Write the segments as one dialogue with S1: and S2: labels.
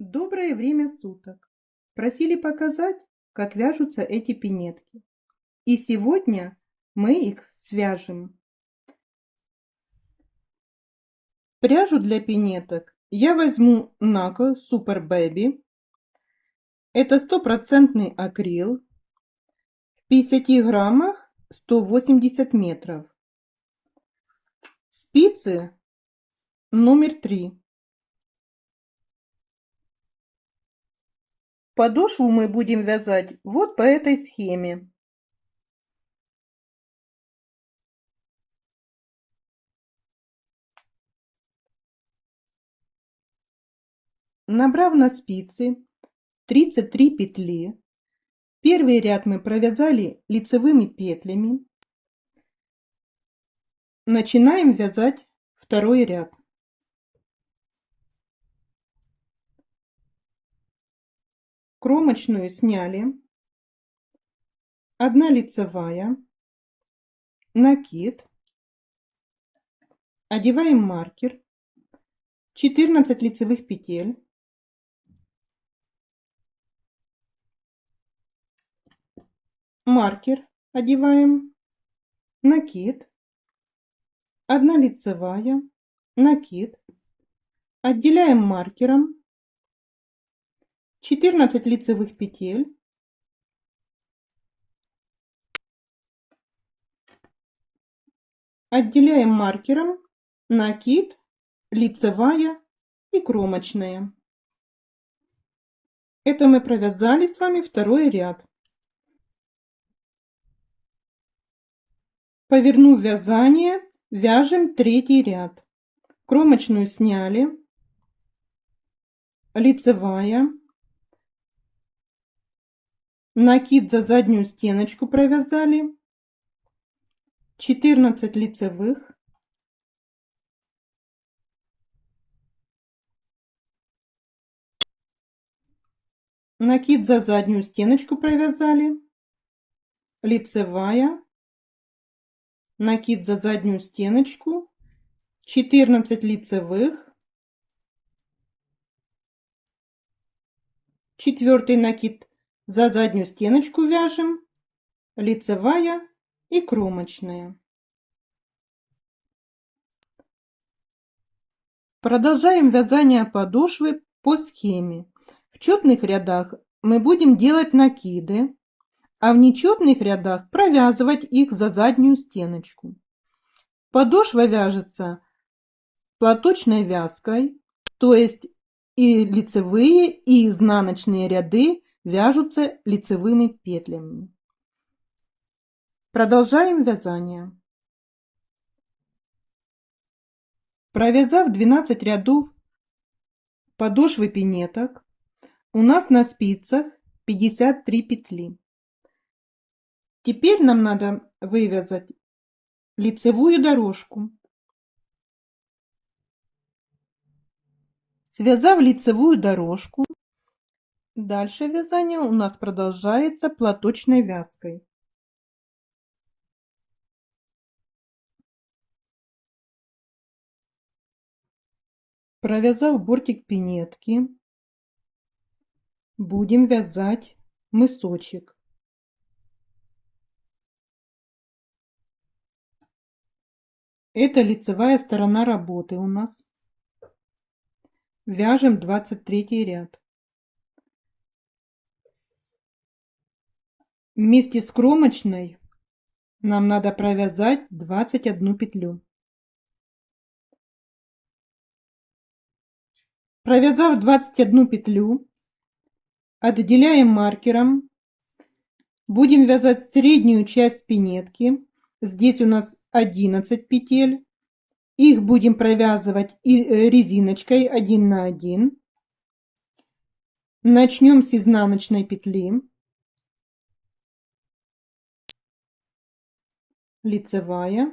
S1: Доброе время суток! Просили показать, как вяжутся эти пинетки. И сегодня мы их свяжем. Пряжу для пинеток я возьму Naco Super Baby. Это 100% акрил. В 50 граммах 180 метров. Спицы номер 3. Подошву мы будем вязать вот по этой схеме. Набрав на спицы 33 петли, первый ряд мы провязали лицевыми петлями. Начинаем вязать второй ряд. Кромочную сняли, 1 лицевая, накид, одеваем маркер, 14 лицевых петель, маркер одеваем, накид, 1 лицевая, накид, отделяем маркером, 14 лицевых петель, отделяем маркером, накид, лицевая и кромочная. Это мы провязали с вами второй ряд. Повернув вязание, вяжем третий ряд. Кромочную сняли, лицевая, накид за заднюю стеночку провязали, 14 лицевых, накид за заднюю стеночку провязали, лицевая, накид за заднюю стеночку, 14 лицевых, 4 накид за заднюю стеночку вяжем, лицевая и кромочная. Продолжаем вязание подошвы по схеме. В четных рядах мы будем делать накиды, а в нечетных рядах провязывать их за заднюю стеночку. Подошва вяжется платочной вязкой, то есть и лицевые, и изнаночные ряды вяжутся лицевыми петлями. Продолжаем вязание. Провязав 12 рядов подошвы пинеток, у нас на спицах 53 петли. Теперь нам надо вывязать лицевую дорожку. Связав лицевую дорожку, дальше вязание у нас продолжается платочной вязкой. Провязав бортик пинетки, будем вязать мысочек. Это лицевая сторона работы у нас. Вяжем 23 ряд. Вместе с кромочной нам надо провязать 21 петлю. Провязав 21 петлю, отделяем маркером. Будем вязать среднюю часть пинетки. Здесь у нас 11 петель. Их будем провязывать резиночкой 1 на 1. Начнем с изнаночной петли. Лицевая.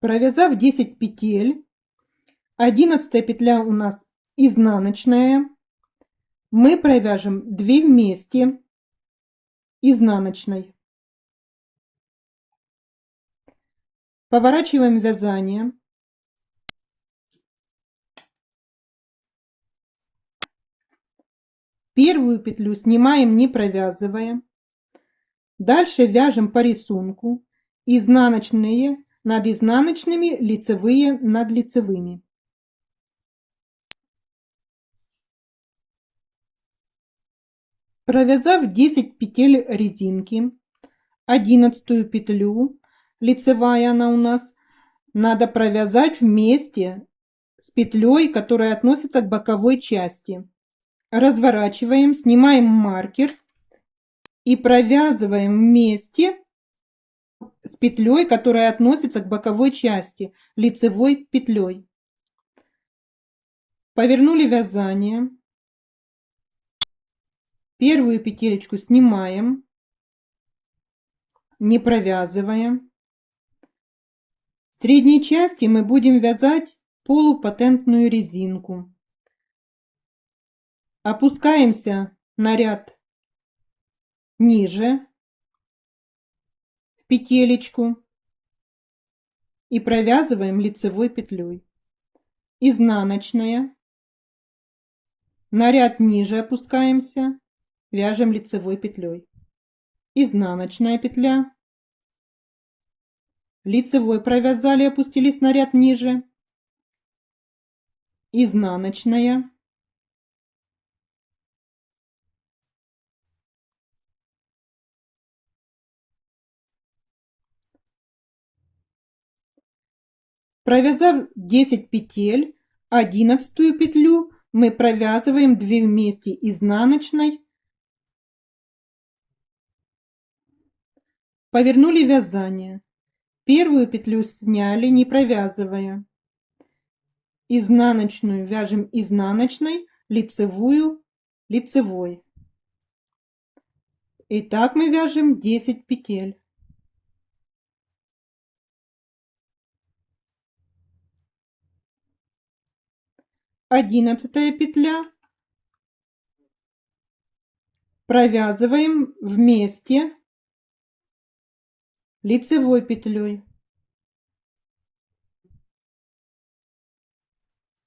S1: Провязав 10 петель, 11 петля у нас изнаночная, мы провяжем 2 вместе изнаночной. Поворачиваем вязание. Первую петлю снимаем, не провязывая. Дальше вяжем по рисунку. Изнаночные над изнаночными, лицевые над лицевыми. Провязав 10 петель резинки, 11 петлю, лицевая она у нас, надо провязать вместе с петлей, которая относится к боковой части. Разворачиваем, снимаем маркер и провязываем вместе с петлей, которая относится к боковой части, лицевой петлей. Повернули вязание. Первую петелечку снимаем, не провязывая. В средней части мы будем вязать полупатентную резинку. Опускаемся на ряд ниже в петелечку и провязываем лицевой петлей. Изнаночная. На ряд ниже опускаемся, вяжем лицевой петлей. Изнаночная петля. Лицевой провязали, опустились на ряд ниже. Изнаночная. Провязав 10 петель, 11 петлю мы провязываем 2 вместе изнаночной. Повернули вязание. Первую петлю сняли, не провязывая. Изнаночную вяжем изнаночной, лицевую лицевой. И так мы вяжем 10 петель. Одиннадцатая петля. Провязываем вместе лицевой петлей.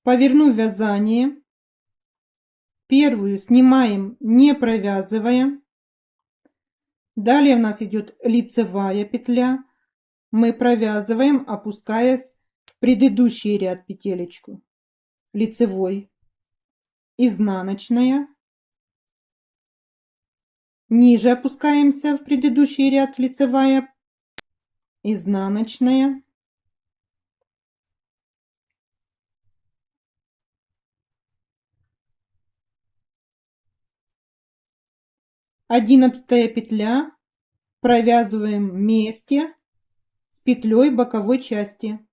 S1: Повернув вязание, первую снимаем, не провязывая. Далее у нас идет лицевая петля. Мы провязываем, опускаясь в предыдущий ряд петелечку. Лицевой, изнаночная. Ниже опускаемся в предыдущий ряд, лицевая, изнаночная. Одиннадцатая петля. Провязываем вместе с петлей боковой части.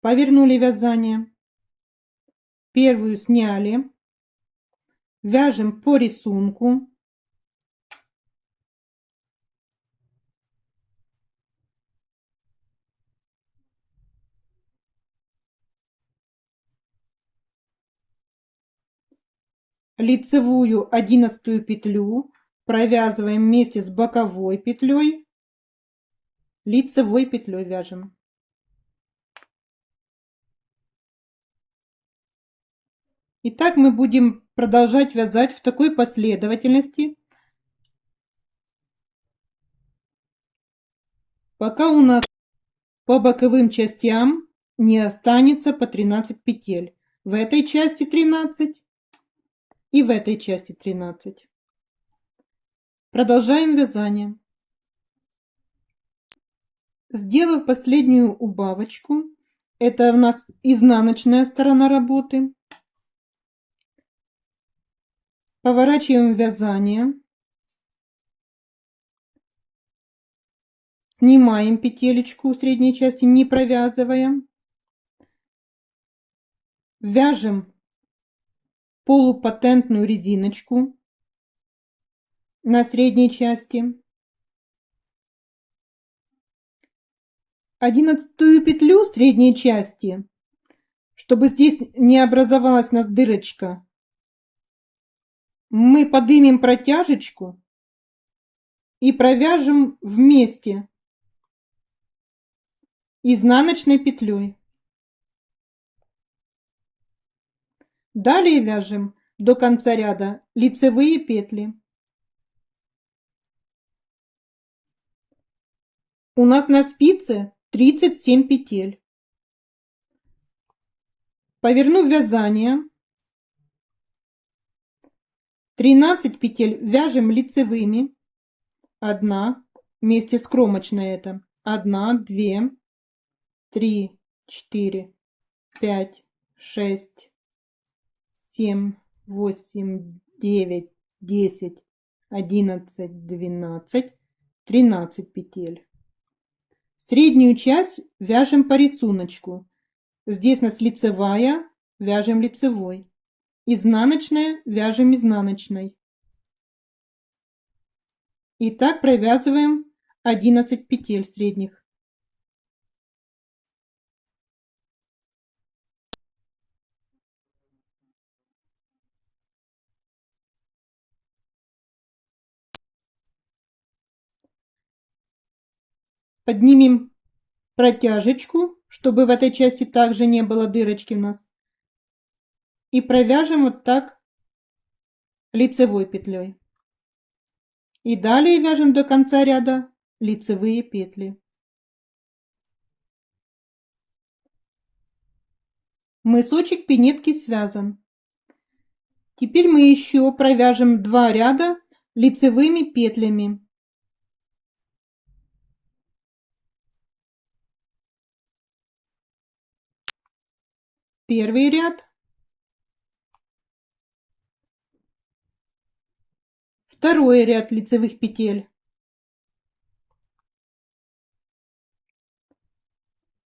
S1: Повернули вязание. Первую сняли. Вяжем по рисунку. Лицевую 11 петлю провязываем вместе с боковой петлей. Лицевой петлей вяжем. И так мы будем продолжать вязать в такой последовательности, пока у нас по боковым частям не останется по 13 петель. В этой части 13 и в этой части 13. Продолжаем вязание. Сделав последнюю убавочку, это у нас изнаночная сторона работы, поворачиваем вязание, снимаем петелечку в средней части, не провязывая, вяжем полупатентную резиночку на средней части. 11 петлю средней части, чтобы здесь не образовалась у нас дырочка, мы поднимем протяжечку и провяжем вместе изнаночной петлей. Далее вяжем до конца ряда лицевые петли. У нас на спице 37 петель. Повернув вязание, 13 петель вяжем лицевыми. 1, вместе с кромочной это. 1, 2, 3, 4, 5, 6, 7, 8, 9, 10, 11, 12, 13 петель. Среднюю часть вяжем по рисунку. Здесь у нас лицевая, вяжем лицевой. Изнаночная, вяжем изнаночной. И так провязываем 11 петель средних. Поднимем протяжечку, чтобы в этой части также не было дырочки у нас. И провяжем вот так лицевой петлей. И далее вяжем до конца ряда лицевые петли. Мысочек пинетки связан. Теперь мы еще провяжем 2 ряда лицевыми петлями. Первый ряд, второй ряд лицевых петель.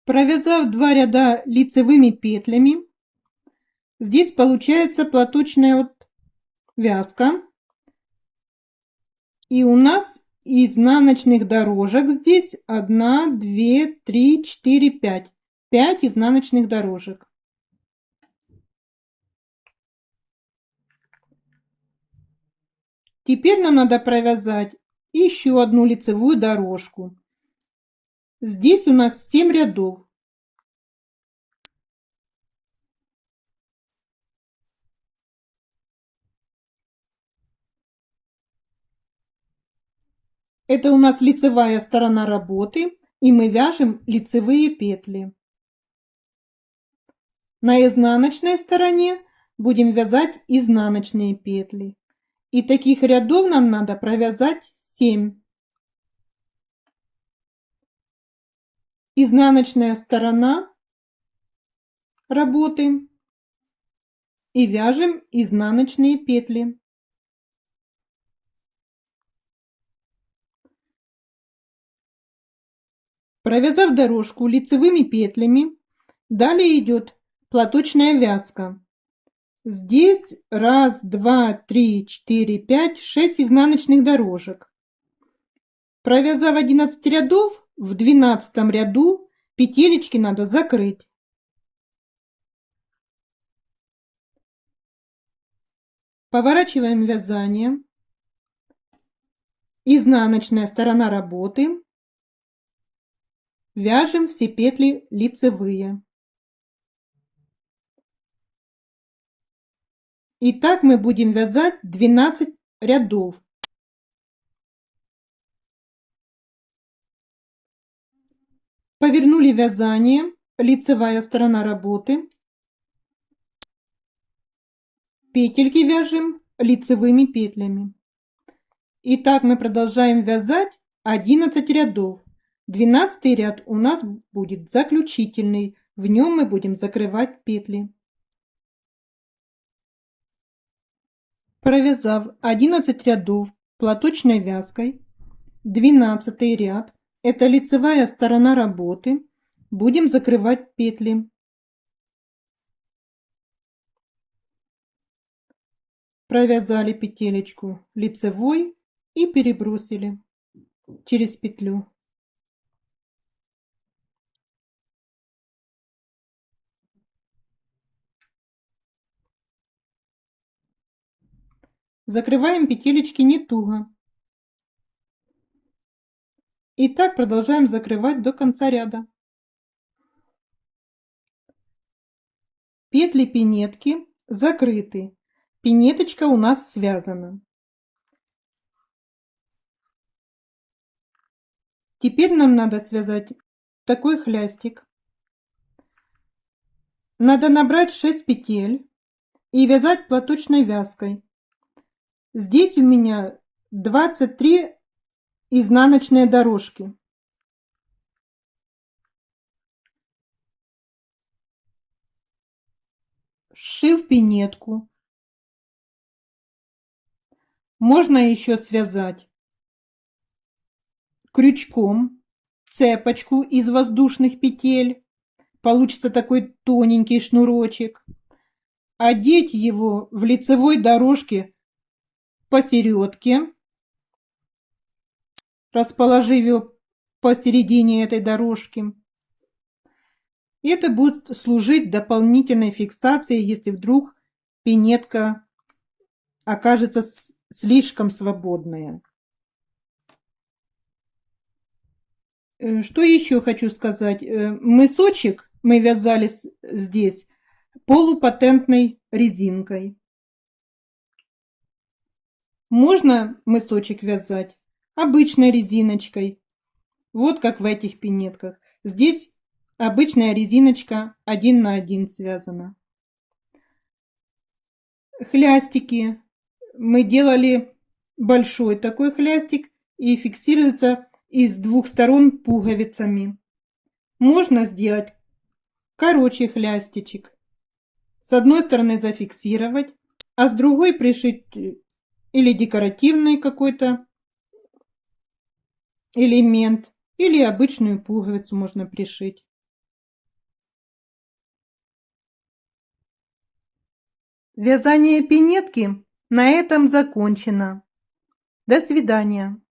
S1: Провязав 2 ряда лицевыми петлями, здесь получается платочная вот вязка. И у нас изнаночных дорожек здесь 1, 2, 3, 4, 5. 5 изнаночных дорожек. Теперь нам надо провязать еще одну лицевую дорожку. Здесь у нас 7 рядов. Это у нас лицевая сторона работы, и мы вяжем лицевые петли. На изнаночной стороне будем вязать изнаночные петли. И таких рядов нам надо провязать 7. Изнаночная сторона работы и вяжем изнаночные петли. Провязав дорожку лицевыми петлями, далее идет платочная вязка. Здесь 1, 2, 3, 4, 5, 6 изнаночных дорожек. Провязав 11 рядов, в 12 ряду петелечки надо закрыть. Поворачиваем вязание. Изнаночная сторона работы. Вяжем все петли лицевые. И так мы будем вязать 12 рядов. Повернули вязание, лицевая сторона работы. Петельки вяжем лицевыми петлями. И так мы продолжаем вязать 11 рядов. 12 ряд у нас будет заключительный. В нем мы будем закрывать петли. Провязав 11 рядов платочной вязкой, 12 ряд, это лицевая сторона работы, будем закрывать петли. Провязали петелечку лицевой и перебросили через петлю. Закрываем петелечки не туго. И так продолжаем закрывать до конца ряда. Петли пинетки закрыты. Пинеточка у нас связана. Теперь нам надо связать такой хлястик. Надо набрать 6 петель и вязать платочной вязкой. Здесь у меня 23 изнаночные дорожки. Сшив пинетку, можно еще связать крючком цепочку из воздушных петель. Получится такой тоненький шнурочек. Одеть его в лицевой дорожке посередке, расположив его посередине этой дорожки. Это будет служить дополнительной фиксацией, если вдруг пинетка окажется слишком свободная. Что еще хочу сказать? Мысочек мы вязали здесь полупатентной резинкой. Можно мысочек вязать обычной резиночкой. Вот как в этих пинетках. Здесь обычная резиночка 1 на 1 связана. Хлястики. Мы делали большой такой хлястик и фиксируется из 2 сторон пуговицами. Можно сделать короче хлястичек. С одной стороны зафиксировать, а с другой пришить или декоративный какой-то элемент, или обычную пуговицу можно пришить. Вязание пинетки на этом закончено. До свидания.